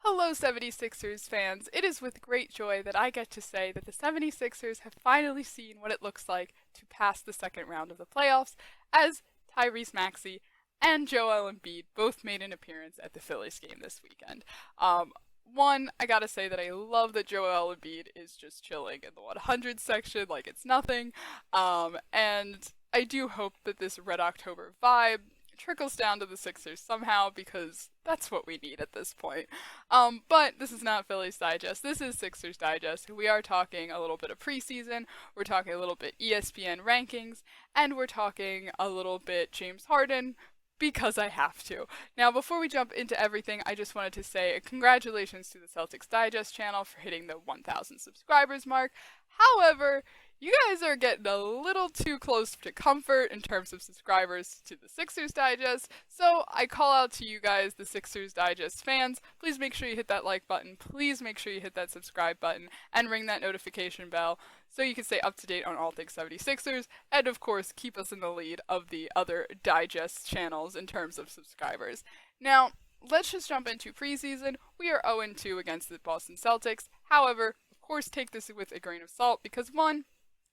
Hello, 76ers fans. It is with great joy that I get to say that the 76ers have finally seen what it looks like to pass the second round of the playoffs, as Tyrese Maxey and Joel Embiid both made an appearance at the Phillies game this weekend. I gotta say that I love that Joel Embiid is just chilling in the 100 section like it's nothing. And I do hope that this Red October vibe trickles down to the Sixers somehow because that's what we need at this point. But this is not Phillies Digest. This is Sixers Digest. We are talking a little bit of preseason. We're talking a little bit ESPN rankings, and we're talking a little bit James Harden because I have to. Now, before we jump into everything, I just wanted to say congratulations to the Celtics Digest channel for hitting the 1,000 subscribers mark. However, you guys are getting a little too close to comfort in terms of subscribers to the Sixers Digest, so I call out to you guys, the Sixers Digest fans, please make sure you hit that like button, please make sure you hit that subscribe button, and ring that notification bell so you can stay up to date on all things 76ers, and of course keep us in the lead of the other Digest channels in terms of subscribers. Now, let's just jump into preseason. We are 0-2 against the Boston Celtics. However, of course, take this with a grain of salt because one,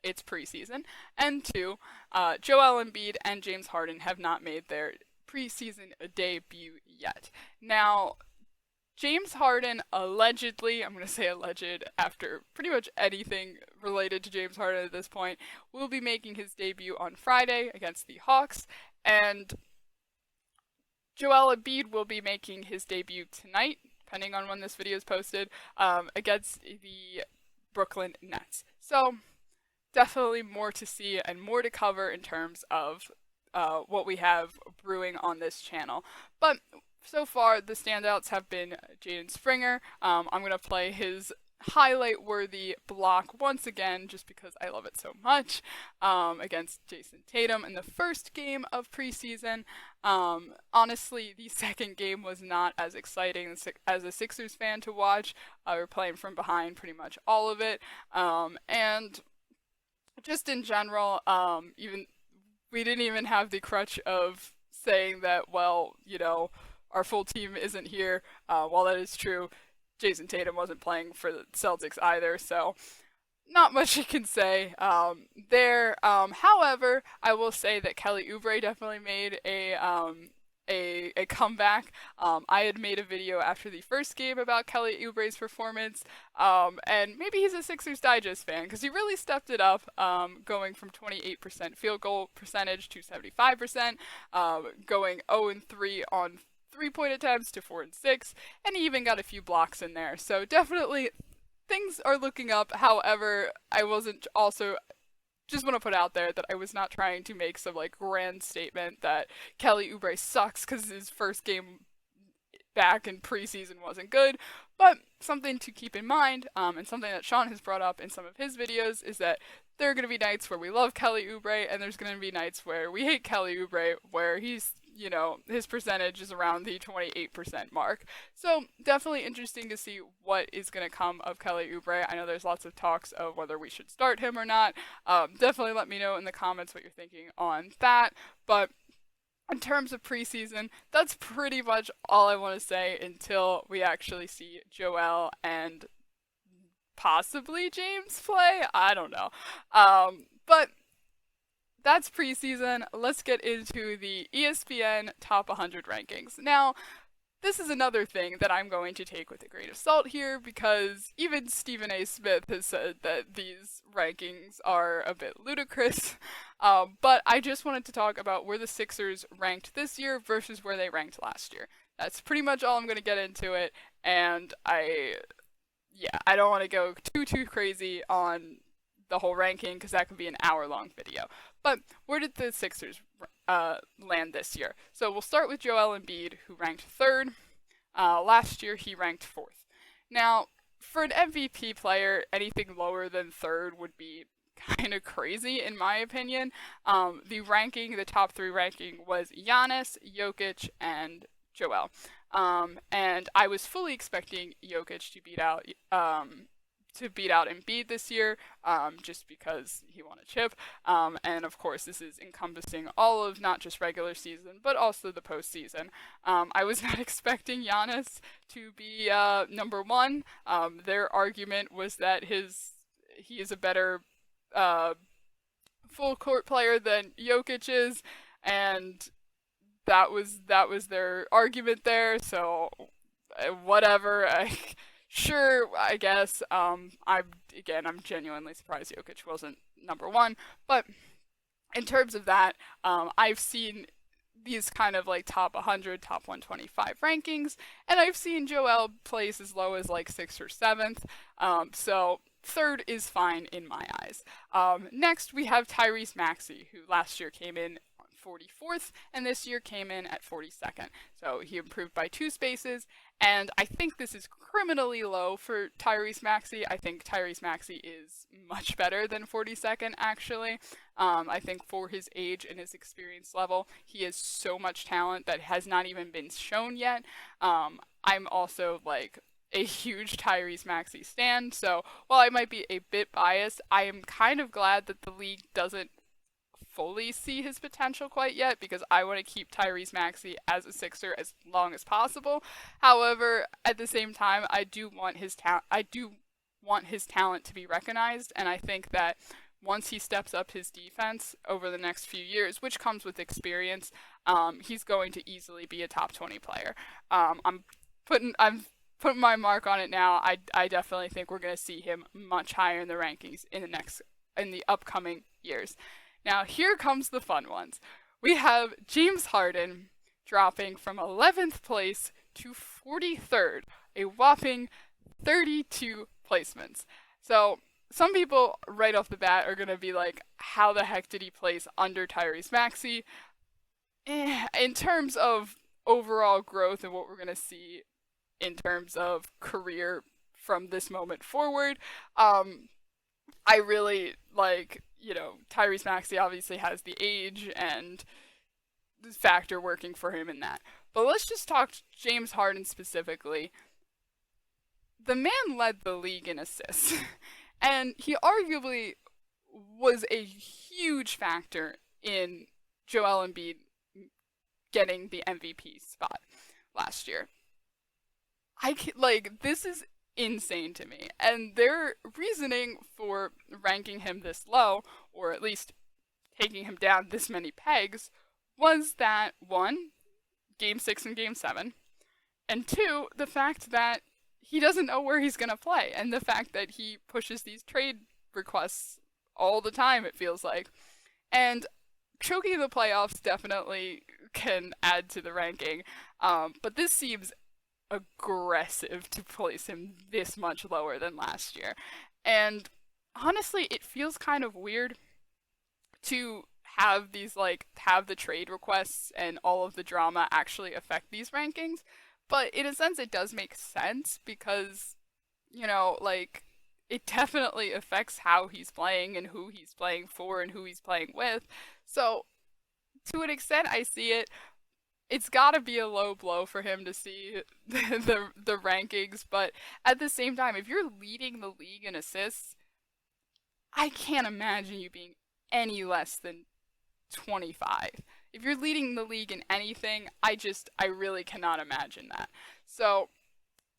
it's preseason, and two, Joel Embiid and James Harden have not made their preseason debut yet. Now, James Harden allegedly, I'm going to say alleged after pretty much anything related to James Harden at this point, will be making his debut on Friday against the Hawks, and Joel Embiid will be making his debut tonight, depending on when this video is posted, against the Brooklyn Nets. So, definitely more to see and more to cover in terms of what we have brewing on this channel. But so far, the standouts have been Jaden Springer. I'm going to play his highlight-worthy block once again, just because I love it so much, against Jason Tatum in the first game of preseason. Honestly, the second game was not as exciting as a Sixers fan to watch. We were playing from behind pretty much all of it, and just in general, even we didn't even have the crutch of saying that, well, our full team isn't here. While that is true, Jason Tatum wasn't playing for the Celtics either, so not much you can say there. However, I will say that Kelly Oubre definitely made a comeback. I had made a video after the first game about Kelly Oubre's performance, and maybe he's a Sixers Digest fan because he really stepped it up, going from 28% field goal percentage to 75%, going 0-3 on three-point attempts to 4-6, and he even got a few blocks in there. So definitely things are looking up. However, I wasn't also just want to put out there that I was not trying to make some grand statement that Kelly Oubre sucks because his first game back in preseason wasn't good. But something to keep in mind, and something that Sean has brought up in some of his videos, is that there are going to be nights where we love Kelly Oubre, and there's going to be nights where we hate Kelly Oubre, where he's his percentage is around the 28% mark. So definitely interesting to see what is going to come of Kelly Oubre. I know there's lots of talks of whether we should start him or not. Definitely let me know in the comments what you're thinking on that. But in terms of preseason, that's pretty much all I want to say until we actually see Joel and possibly James play. I don't know. But that's preseason. Let's get into the ESPN Top 100 rankings. Now, this is another thing that I'm going to take with a grain of salt here because even Stephen A. Smith has said that these rankings are a bit ludicrous. But I just wanted to talk about where the Sixers ranked this year versus where they ranked last year. That's pretty much all I'm going to get into it. And I don't want to go too crazy on the whole ranking because that could be an hour-long video. But where did the Sixers land this year? So we'll start with Joel Embiid, who ranked third. Last year, he ranked fourth. Now, for an MVP player, anything lower than third would be kind of crazy, in my opinion. The top three ranking was Giannis, Jokic, and Joel. And I was fully expecting Jokic to beat out to beat out Embiid this year, just because he won a chip. And of course, this is encompassing all of not just regular season, but also the postseason. I was not expecting Giannis to be number one. Their argument was that he is a better full court player than Jokic is, and that was their argument there. So whatever. Sure, I guess. I'm genuinely surprised Jokic wasn't number one. But in terms of that, I've seen these kind of like top 100, top 125 rankings, and I've seen Joel place as low as like 6th or 7th. So third is fine in my eyes. Next, we have Tyrese Maxey, who last year came in 44th, and this year came in at 42nd. So he improved by 2 spaces, and I think this is criminally low for Tyrese Maxey. I think Tyrese Maxey is much better than 42nd, actually. I think for his age and his experience level, he has so much talent that has not even been shown yet. I'm also like a huge Tyrese Maxey stan, so while I might be a bit biased, I am kind of glad that the league doesn't fully see his potential quite yet, because I want to keep Tyrese Maxey as a Sixer as long as possible. However, at the same time, I do want his talent to be recognized, and I think that once he steps up his defense over the next few years, which comes with experience, he's going to easily be a top 20 player. I'm putting my mark on it now. I definitely think we're going to see him much higher in the rankings in the upcoming years. Now, here comes the fun ones. We have James Harden dropping from 11th place to 43rd, a whopping 32 placements. So, some people right off the bat are going to be like, how the heck did he place under Tyrese Maxey? In terms of overall growth and what we're going to see in terms of career from this moment forward, I really like, Tyrese Maxey obviously has the age and the factor working for him in that. But let's just talk James Harden specifically. The man led the league in assists, and he arguably was a huge factor in Joel Embiid getting the MVP spot last year. This is insane to me. And their reasoning for ranking him this low, or at least taking him down this many pegs, was that 1, Game 6 and Game 7, and 2, the fact that he doesn't know where he's going to play, and the fact that he pushes these trade requests all the time, it feels like. And choking the playoffs definitely can add to the ranking, but this seems aggressive to place him this much lower than last year. And honestly, it feels kind of weird to have have the trade requests and all of the drama actually affect these rankings. But in a sense, it does make sense because, it definitely affects how he's playing and who he's playing for and who he's playing with. So, to an extent, I see it. It's got to be a low blow for him to see the rankings, but at the same time, if you're leading the league in assists, I can't imagine you being any less than 25. If you're leading the league in anything, I really cannot imagine that. So,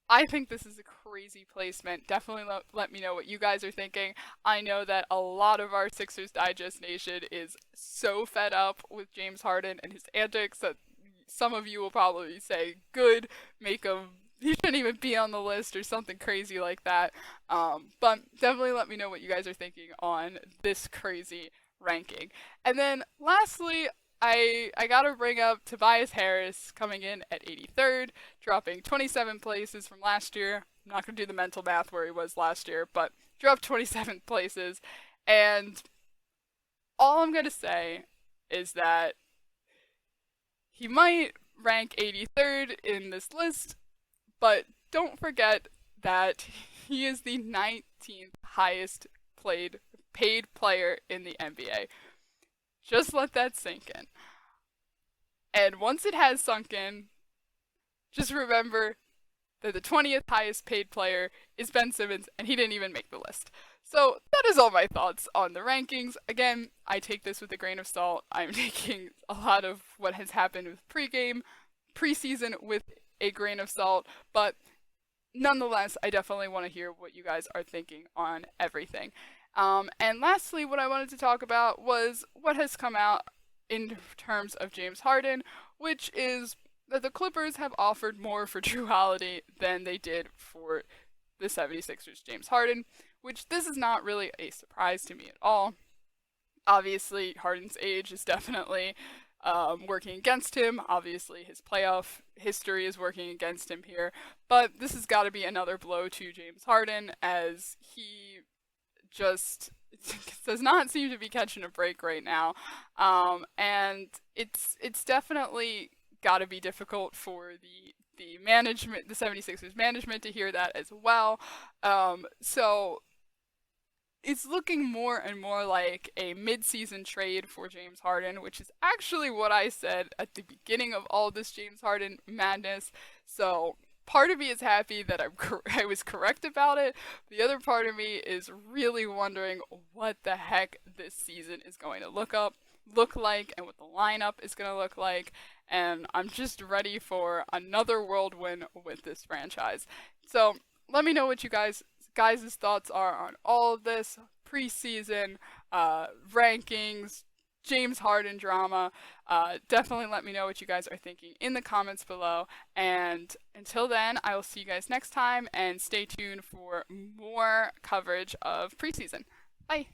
I think this is a crazy placement. Definitely let me know what you guys are thinking. I know that a lot of our Sixers Digest Nation is so fed up with James Harden and his antics that some of you will probably say, good, he shouldn't even be on the list or something crazy like that. But definitely let me know what you guys are thinking on this crazy ranking. And then lastly, I gotta bring up Tobias Harris coming in at 83rd, dropping 27 places from last year. I'm not gonna do the mental math where he was last year, but dropped 27 places. And all I'm gonna say is that he might rank 83rd in this list, but don't forget that he is the 19th highest paid player in the NBA. Just let that sink in. And once it has sunk in, just remember that the 20th highest paid player is Ben Simmons, and he didn't even make the list. So that is all my thoughts on the rankings. Again, I take this with a grain of salt. I'm taking a lot of what has happened with preseason with a grain of salt, but nonetheless, I definitely want to hear what you guys are thinking on everything. And lastly, what I wanted to talk about was what has come out in terms of James Harden, which is that the Clippers have offered more for Drew Holiday than they did for the 76ers James Harden, which this is not really a surprise to me at all. Obviously, Harden's age is definitely working against him. Obviously, his playoff history is working against him here. But this has got to be another blow to James Harden, as he just does not seem to be catching a break right now. And it's definitely got to be difficult for the management, the 76ers management, to hear that as well. So it's looking more and more like a mid-season trade for James Harden, which is actually what I said at the beginning of all this James Harden madness. So part of me is happy that I was correct about it. The other part of me is really wondering what the heck this season is going to look like and what the lineup is going to look like. And I'm just ready for another whirlwind with this franchise. So let me know what you guys' thoughts are on all of this preseason rankings, James Harden drama. Definitely let me know what you guys are thinking in the comments below. And until then, I will see you guys next time, and stay tuned for more coverage of preseason. Bye.